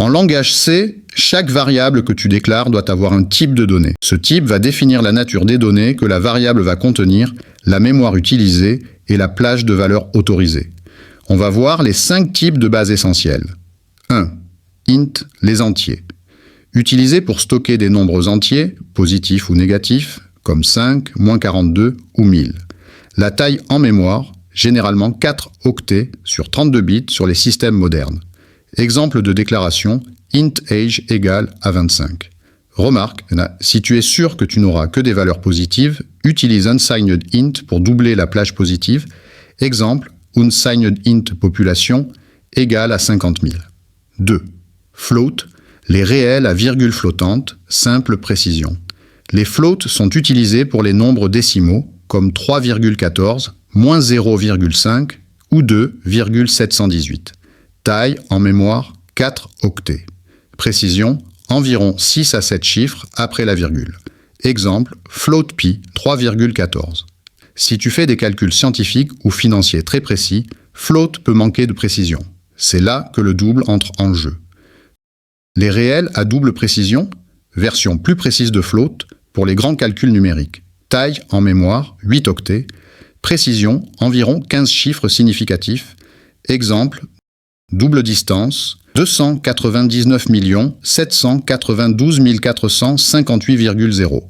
En langage C, chaque variable que tu déclares doit avoir un type de données. Ce type va définir la nature des données que la variable va contenir, la mémoire utilisée et la plage de valeurs autorisée. On va voir les 5 types de bases essentielles. 1. Int, les entiers. Utilisés pour stocker des nombres entiers, positifs ou négatifs, comme 5, moins 42 ou 1000. La taille en mémoire, généralement 4 octets sur 32 bits sur les systèmes modernes. Exemple de déclaration, int age égale à 25. Remarque, si tu es sûr que tu n'auras que des valeurs positives, utilise unsigned int pour doubler la plage positive. Exemple, unsigned int population égale à 50 000. 2. Float, les réels à virgule flottante, simple précision. Les floats sont utilisés pour les nombres décimaux, comme 3,14, moins 0,5 ou 2,718. Taille en mémoire 4 octets. Précision, environ 6 à 7 chiffres après la virgule. Exemple, float pi 3,14. Si tu fais des calculs scientifiques ou financiers très précis, float peut manquer de précision. C'est là que le double entre en jeu. Les réels à double précision, version plus précise de float, pour les grands calculs numériques. Taille en mémoire 8 octets. Précision, environ 15 chiffres significatifs. Exemple, double distance, 299 792 458,0.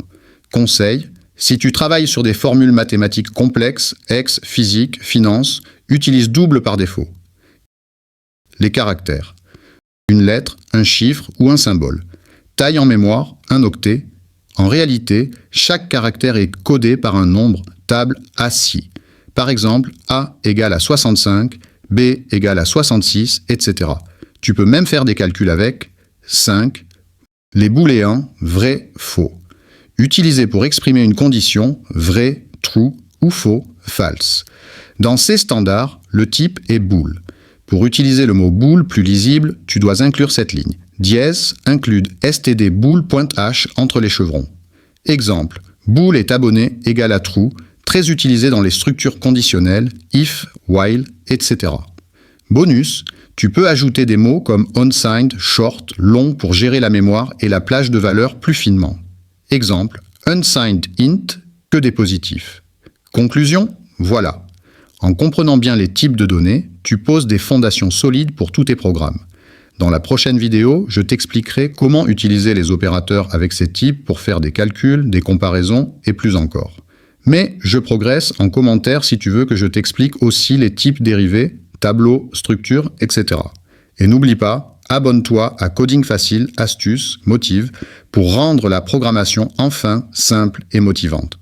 Conseil, si tu travailles sur des formules mathématiques complexes, physique, finance, utilise double par défaut. Les caractères. Une lettre, un chiffre ou un symbole. Taille en mémoire, 1 octet. En réalité, chaque caractère est codé par un nombre table ASCII. Par exemple, A égale à 65, B égale à 66, etc. Tu peux même faire des calculs avec 5, les booléens vrai, faux. Utilisés pour exprimer une condition vrai, true ou faux, false. Dans ces standards, le type est bool. Pour utiliser le mot bool plus lisible, tu dois inclure cette ligne. Dièse include std_bool.h entre les chevrons. Exemple, bool est abonné égale à true, très utilisé dans les structures conditionnelles, if, while, etc. Bonus, tu peux ajouter des mots comme unsigned, short, long pour gérer la mémoire et la plage de valeurs plus finement. Exemple, unsigned int, que des positifs. Conclusion, voilà. En comprenant bien les types de données, tu poses des fondations solides pour tous tes programmes. Dans la prochaine vidéo, je t'expliquerai comment utiliser les opérateurs avec ces types pour faire des calculs, des comparaisons et plus encore. Mais je progresse en commentaire si tu veux que je t'explique aussi les types dérivés, tableaux, structures, etc. Et n'oublie pas, abonne-toi à Coding Facile, Astuces, Motive pour rendre la programmation enfin simple et motivante.